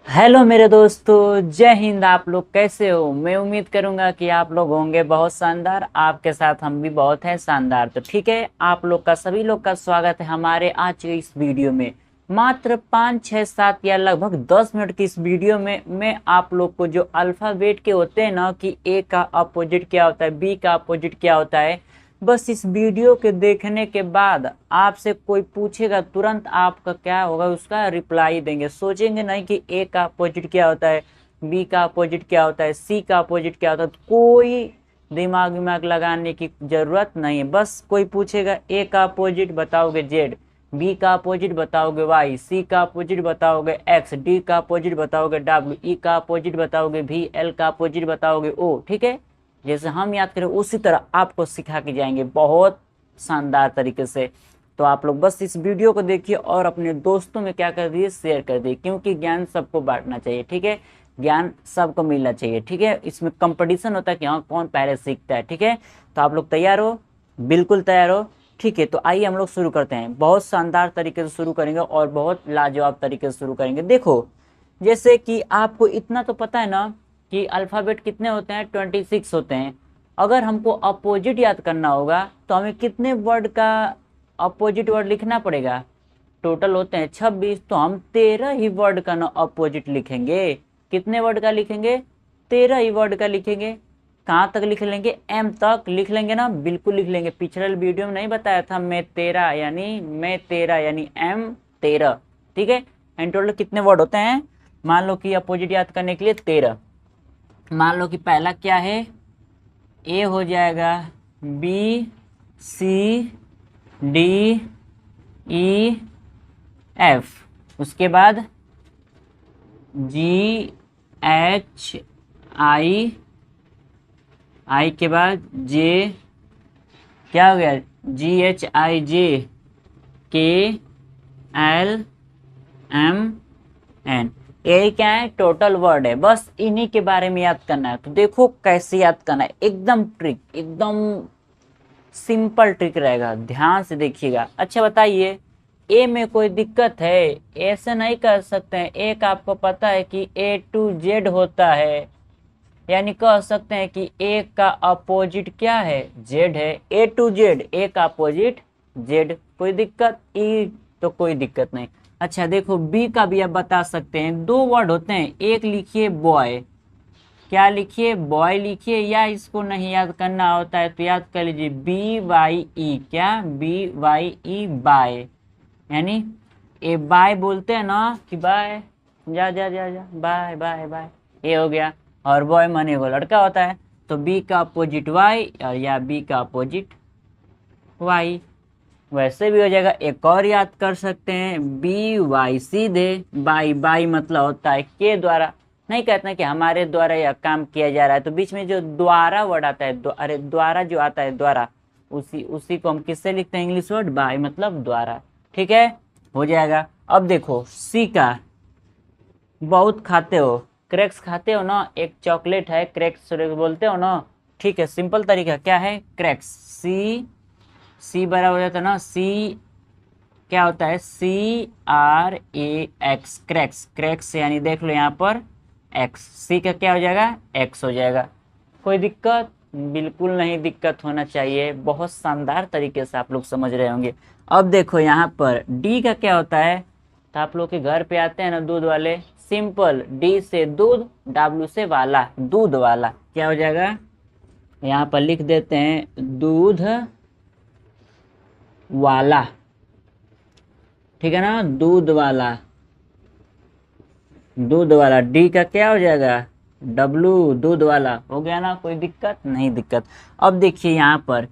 Hello मेरे दोस्तों, जय हिंद। आप लोग कैसे हो? मैं उम्मीद करूंगा कि आप लोग होंगे बहुत शानदार। आपके साथ हम भी बहुत हैं शानदार। तो ठीक है, आप लोग का सभी लोग का स्वागत है हमारे आज के इस वीडियो में। मात्र 5 6 7 या लगभग 10 मिनट की इस वीडियो में मैं आप लोग को जो अल्फाबेट के होते हैं ना कि ए का अपोजिट क्या होता है, बी का अपोजिट क्या होता है, बस इस वीडियो के देखने के बाद आपसे कोई पूछेगा तुरंत आपका क्या होगा, उसका रिप्लाई देंगे। सोचेंगे नहीं कि ए का अपोजिट क्या होता है, बी का अपोजिट क्या होता है, सी का अपोजिट क्या होता है। तो कोई दिमाग लगाने की जरूरत नहीं है। बस कोई पूछेगा ए का अपोजिट बताओगे जेड, बी का अपोजिट बताओगे वाई, सी का अपोजिट बताओगे एक्स, डी का अपोजिट बताओगे डब्ल्यू, ई का अपोजिट बताओगे वी, एल का अपोजिट बताओगे ओ। ठीक है, जैसे हम याद करें उसी तरह आपको सिखा के जाएंगे बहुत शानदार तरीके से। तो आप लोग बस इस वीडियो को देखिए और अपने दोस्तों में क्या कर दिए, शेयर कर दिए, क्योंकि ज्ञान सबको बांटना चाहिए। ठीक है, ज्ञान सबको मिलना चाहिए। ठीक है, इसमें कंपटीशन होता है कि हाँ कौन पहले सीखता है। ठीक है, तो आप लोग तैयार हो? बिल्कुल तैयार हो? ठीक है, तो आइए हम लोग शुरू करते हैं। बहुत शानदार तरीके से शुरू करेंगे और बहुत लाजवाब तरीके से शुरू करेंगे। देखो, जैसे कि आपको इतना तो पता है ना कि अल्फ़ाबेट कितने होते हैं, 26 होते हैं। अगर हमको अपोजिट याद करना होगा तो हमें कितने वर्ड का अपोजिट वर्ड लिखना पड़ेगा? टोटल होते हैं 26, तो हम 13 ही वर्ड का ना अपोजिट लिखेंगे। कितने वर्ड का लिखेंगे? 13 ही वर्ड का लिखेंगे। कहाँ तक लिख लेंगे? एम तक लिख लेंगे ना? बिल्कुल लिख लेंगे। पिछले वीडियो में नहीं बताया था मैं तेरह यानी एम 13। ठीक है, एंड टोटल कितने वर्ड होते हैं? मान लो कि अपोजिट याद करने के लिए 13। मान लो कि पहला क्या है, ए हो जाएगा, बी, सी, डी, ई, एफ। उसके बाद जी, एच, आई, आई के बाद जे, क्या हो गया, जी एच आई जे, के, एल, एम, एन। यही क्या है, टोटल वर्ड है। बस इन्हीं के बारे में याद करना है। तो देखो कैसे याद करना है, एकदम ट्रिक, एकदम सिंपल ट्रिक रहेगा। ध्यान से देखिएगा। अच्छा बताइए, ए में कोई दिक्कत है? ऐसे नहीं कर सकते हैं। एक आपको पता है कि ए टू जेड होता है, यानी कह सकते हैं कि ए का अपोजिट क्या है, जेड है। ए टू जेड, ए का अपोजिट जेड। कोई दिक्कत? ई तो कोई दिक्कत नहीं। अच्छा देखो, बी का भी आप बता सकते हैं। दो वर्ड होते हैं, एक लिखिए बॉय, क्या लिखिए, बॉय लिखिए, या इसको नहीं याद करना होता है तो याद कर लीजिए बी वाई ई। क्या? बी वाई ई, बाय। यानी ए बाय बोलते हैं ना कि बाय, जा जा जा जा, बाय बाय बाय, ये हो गया। और बॉय माने वो लड़का होता है, तो बी का अपोजिट वाई और या बी का अपोजिट वाई। वैसे भी हो जाएगा। एक और याद कर सकते हैं, बी वाई सीधे, बाई बाई मतलब होता है के द्वारा। नहीं कहते हैं कि हमारे द्वारा यह काम किया जा रहा है, तो बीच में जो द्वारा वर्ड आता है, अरे द्वारा जो आता है, द्वारा, उसी उसी को हम किससे लिखते हैं? इंग्लिश वर्ड बाई मतलब द्वारा। ठीक है, हो जाएगा। अब देखो सी का, बहुत खाते हो, क्रैक्स खाते हो ना, एक चॉकलेट है क्रैक्स बोलते हो ना। ठीक है, सिंपल तरीका क्या है, क्रैक्स। सी, सी बराबर हो जाता है ना, सी क्या होता है, C R A x, cracks. Cracks यानी देख लो यहाँ पर एक्स, सी का क्या हो जाएगा, एक्स हो जाएगा। कोई दिक्कत? बिल्कुल नहीं दिक्कत होना चाहिए। बहुत शानदार तरीके से आप लोग समझ रहे होंगे। अब देखो यहाँ पर डी का क्या होता है, तो आप लोग के घर पे आते हैं ना दूध वाले, सिंपल, डी से दूध, डब्ल्यू से वाला, दूध वाला। क्या हो जाएगा, यहाँ पर लिख देते हैं दूध वाला। ठीक है ना, दूध वाला, दूध वाला। डी का क्या हो जाएगा, डब्लू, दूध वाला। हो गया ना? कोई दिक्कत नहीं? दिक्कत। अब देखिए यहाँ पर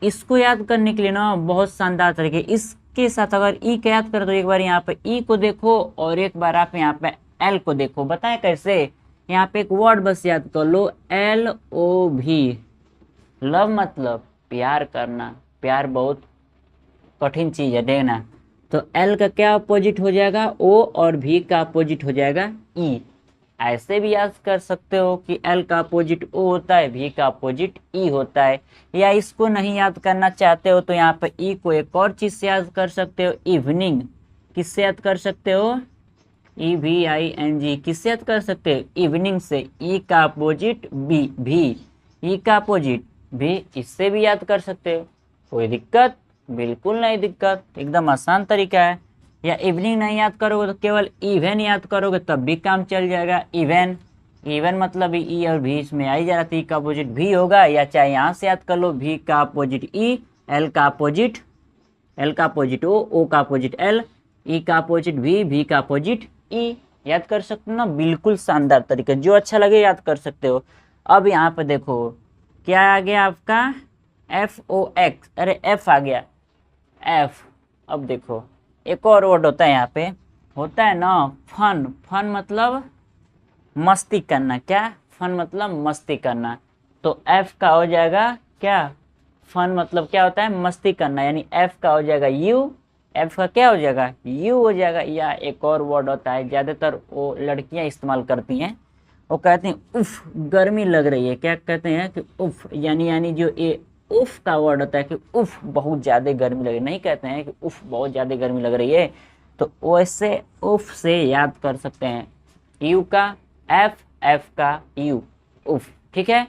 इसको याद करने के लिए ना बहुत शानदार तरीके, इसके साथ अगर ई का याद करें तो एक बार यहाँ पे ई को देखो और एक बार आप यहाँ पे एल को देखो। बताएं कैसे? यहाँ पे एक वर्ड बस याद कर लो, एल ओ भी। लव मतलब प्यार करना। प्यार बहुत कठिन चीज है, देखना। तो एल का क्या अपोजिट हो जाएगा, ओ, और भी का अपोजिट हो जाएगा ई। ऐसे भी याद कर सकते हो कि एल का अपोजिट ओ होता है, भी का अपोजिट ई होता है। या इसको नहीं याद करना चाहते हो तो यहाँ पर ई को एक और चीज से याद कर सकते हो, इवनिंग। किससे याद कर सकते हो? EVING किससे याद कर सकते हैं? इवनिंग से। ई का अपोजिट बी भी, ई का अपोजिट भी, इससे भी याद कर सकते हो। कोई दिक्कत? बिल्कुल नहीं दिक्कत, एकदम आसान तरीका है। या इवनिंग नहीं याद करोगे तो केवल इवन याद करोगे तब भी काम चल जाएगा। इवन, इवन मतलब ई और भी इसमें आई जा रहा था, ई का अपोजिट भी होगा, या चाहे यहाँ से याद कर लो, भी का अपोजिट ई, एल का अपोजिट, एल का अपोजिट ओ का अपोजिट एल, ई का अपोजिट भी का अपोजिट ई। याद कर सकते हो ना, बिल्कुल शानदार तरीके, जो अच्छा लगे याद कर सकते हो। अब यहाँ पे देखो क्या आ गया आपका, FOX, अरे F आ गया, F। अब देखो एक और वर्ड होता है यहाँ पे, होता है ना फन। फन मतलब मस्ती करना, क्या? फन मतलब मस्ती करना। तो F का हो जाएगा क्या? फन मतलब क्या होता है? मस्ती करना, यानी F का हो जाएगा यू, F का क्या हो जाएगा? यू हो जाएगा। या एक और वर्ड होता है, ज़्यादातर वो लड़कियां इस्तेमाल करती हैं, वो कहते हैं उफ गर्मी लग रही है। क्या कहते हैं कि उफ, यानी जो ये उफ का वर्ड होता है कि उफ बहुत ज़्यादा गर्मी लग रही है, नहीं कहते हैं कि उफ बहुत ज़्यादा गर्मी लग रही है। तो वैसे उफ से याद कर सकते हैं, यू का एफ, एफ का यू, उफ। ठीक है।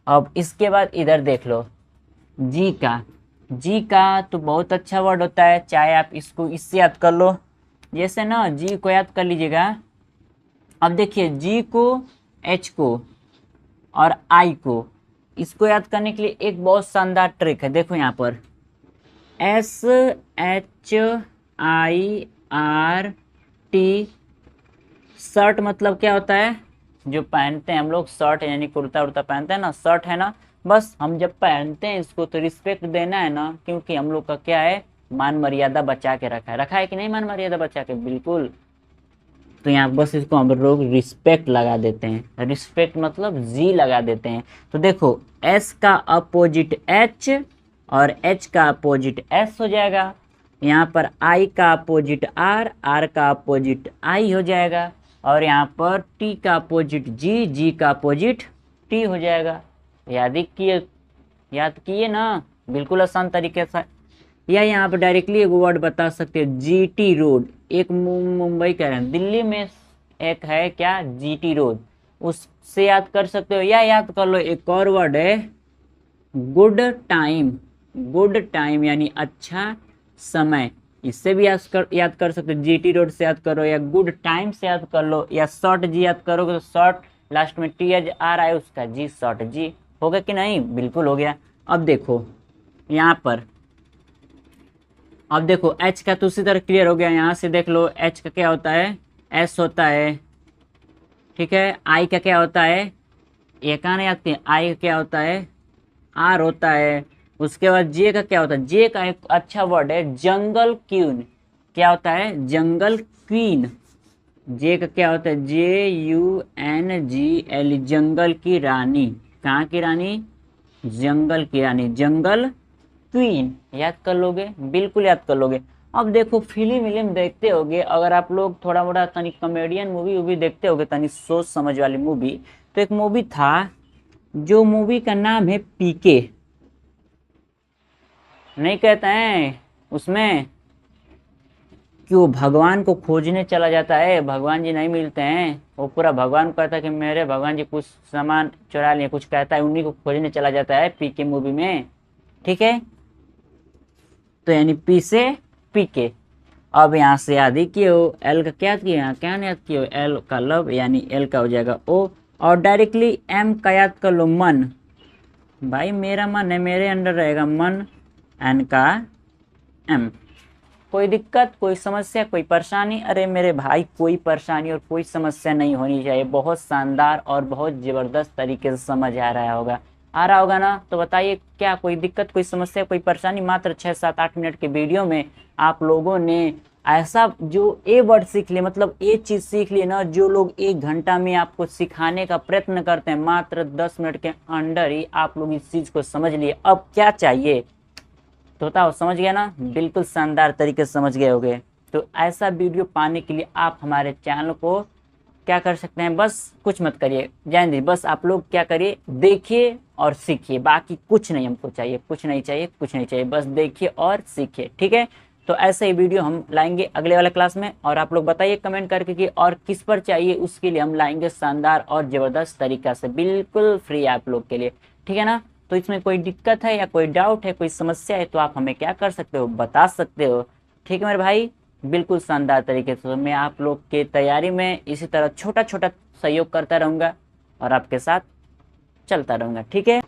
अब इसके बाद इधर देख लो, जी का। जी का तो बहुत अच्छा वर्ड होता है, चाहे आप इसको इससे याद कर लो, जैसे ना जी को याद कर लीजिएगा। अब देखिए जी को, एच को और आई को, इसको याद करने के लिए एक बहुत शानदार ट्रिक है। देखो यहाँ पर SHIRT, शर्ट मतलब क्या होता है? जो पहनते हैं हम लोग, शर्ट यानी कुर्ता उर्ता पहनते हैं ना, शर्ट है ना। बस हम जब पहनते हैं इसको तो रिस्पेक्ट देना है ना, क्योंकि हम लोग का क्या है, मान मर्यादा बचा के रखा है। रखा है कि नहीं मान मर्यादा बचा के? बिल्कुल। तो यहाँ बस इसको हम लोग रिस्पेक्ट लगा देते हैं, रिस्पेक्ट मतलब जी लगा देते हैं। तो देखो एस का अपोजिट एच और एच का अपोजिट एस हो जाएगा। यहाँ पर आई का अपोजिट आर, आर का अपोजिट आई हो जाएगा। और यहाँ पर टी का अपोजिट जी, जी का अपोजिट टी हो जाएगा। याद किए ना, बिल्कुल आसान तरीके से। या यहाँ पर डायरेक्टली एक वर्ड बता सकते हो, GT रोड। एक मुंबई कह रहे हैं, दिल्ली में एक है क्या, GT रोड, उससे याद कर सकते हो। या याद कर लो एक और वर्ड है, गुड टाइम। गुड टाइम यानी अच्छा समय, इससे भी याद कर सकते हो। GT रोड से याद करो, या गुड टाइम से याद कर लो, या शॉर्ट जी याद करोगे तो शॉर्ट लास्ट में टी एच आर आए उसका जी, शॉर्ट जी। हो गया कि नहीं? बिल्कुल हो गया। अब देखो यहाँ पर, अब देखो एच का तो उसी तरह क्लियर हो गया। यहाँ से देख लो एच का क्या होता है, एस होता है। ठीक है। आई का क्या होता है, ये कहाँ नहीं आती, आई का क्या होता है, आर होता है। उसके बाद जे का क्या होता है, जे का एक अच्छा वर्ड है जंगल क्वीन। क्या होता है? जंगल क्वीन। जे का क्या होता है, JUNGL, जंगल की रानी। कहाँ की रानी? जंगल की रानी, जंगल क्वीन। याद कर लोगे? बिल्कुल याद कर लोगे। अब देखो फिल्म देखते होगे, अगर आप लोग थोड़ा मोड़ा तनी कॉमेडियन मूवी देखते होगे, तनी सोच समझ वाली मूवी। तो एक मूवी था, जो मूवी का नाम है PK। नहीं कहते हैं उसमें कि वो भगवान को खोजने चला जाता है, भगवान जी नहीं मिलते हैं, वो पूरा भगवान को कहता है कि मेरे भगवान जी कुछ सामान चुरा लिए, कुछ कहता है, उन्हीं को खोजने चला जाता है PK मूवी में। ठीक है। तो यानी पी से PK। अब यहाँ से याद ही किए हो, एल का क्या किए, यहाँ क्या याद किए हो, एल का लव, यानी एल का हो जाएगा O। और डायरेक्टली M का याद कर लो, मन। भाई मेरा मन है, मेरे अंडर रहेगा मन। N का M। कोई दिक्कत, कोई समस्या, कोई परेशानी? अरे मेरे भाई कोई परेशानी और कोई समस्या नहीं होनी चाहिए। बहुत शानदार और बहुत ज़बरदस्त तरीके से समझ आ रहा होगा, आ रहा होगा ना? तो बताइए क्या कोई दिक्कत, कोई समस्या, कोई परेशानी? मात्र 6-7-8 मिनट के वीडियो में आप लोगों ने ऐसा जो ए वर्ड सीख लिए, मतलब ये चीज़ सीख लिए ना, जो लोग 1 घंटा में आपको सिखाने का प्रयत्न करते हैं, मात्र 10 मिनट के अंदर ही आप लोग इस चीज़ को समझ लिए। अब क्या चाहिए? तो बताओ, समझ गया ना? बिल्कुल शानदार तरीके से समझ गए होगे। तो ऐसा वीडियो पाने के लिए आप हमारे चैनल को क्या कर सकते हैं, बस कुछ मत करिए जान दी, बस आप लोग क्या करिए, देखिए और सीखिए। बाकी कुछ नहीं हमको चाहिए, कुछ नहीं चाहिए, कुछ नहीं चाहिए, बस देखिए और सीखिए। ठीक है। तो ऐसे ही वीडियो हम लाएंगे अगले वाले क्लास में, और आप लोग बताइए कमेंट करके कि और किस पर चाहिए, उसके लिए हम लाएंगे शानदार और ज़बरदस्त तरीका से, बिल्कुल फ्री आप लोग के लिए, ठीक है ना। तो इसमें कोई दिक्कत है या कोई डाउट है, कोई समस्या है, तो आप हमें क्या कर सकते हो, बता सकते हो, ठीक है मेरे भाई। बिल्कुल शानदार तरीके से मैं आप लोग के तैयारी में इसी तरह छोटा छोटा सहयोग करता रहूँगा और आपके साथ चलता रहूँगा, ठीक है।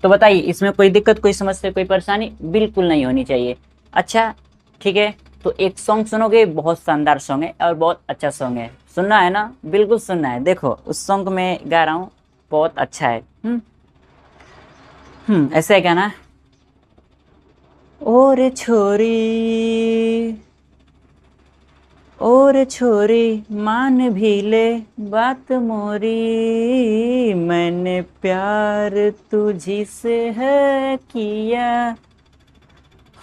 तो बताइए इसमें कोई दिक्कत, कोई समस्या, कोई परेशानी बिल्कुल नहीं होनी चाहिए। अच्छा ठीक है, तो एक सॉन्ग सुनोगे, बहुत शानदार सॉन्ग है और बहुत अच्छा सॉन्ग है, सुनना है ना, बिल्कुल सुनना है। देखो उस सॉन्ग को मैं गा रहा हूँ, बहुत अच्छा है। ऐसे है गाना। और छोरी, और छोरी मान भी ले बात मोरी, मैंने प्यार तुझी से है किया,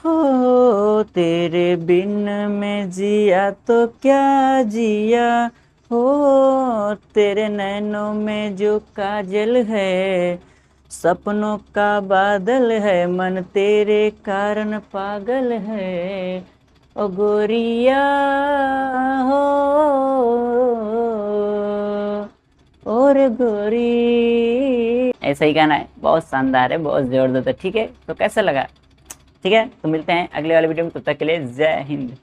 हो तेरे बिन मैं जिया तो क्या जिया, हो तेरे नैनों में जो काजल है, सपनों का बादल है, मन तेरे कारण पागल है, ओ गोरिया हो, और गोरी। ऐसा ही गाना है, बहुत शानदार है, बहुत जबरदस्त है, ठीक है। तो कैसा लगा, ठीक है। तो मिलते हैं अगले वाले वीडियो में, तब तक के लिए जय हिंद।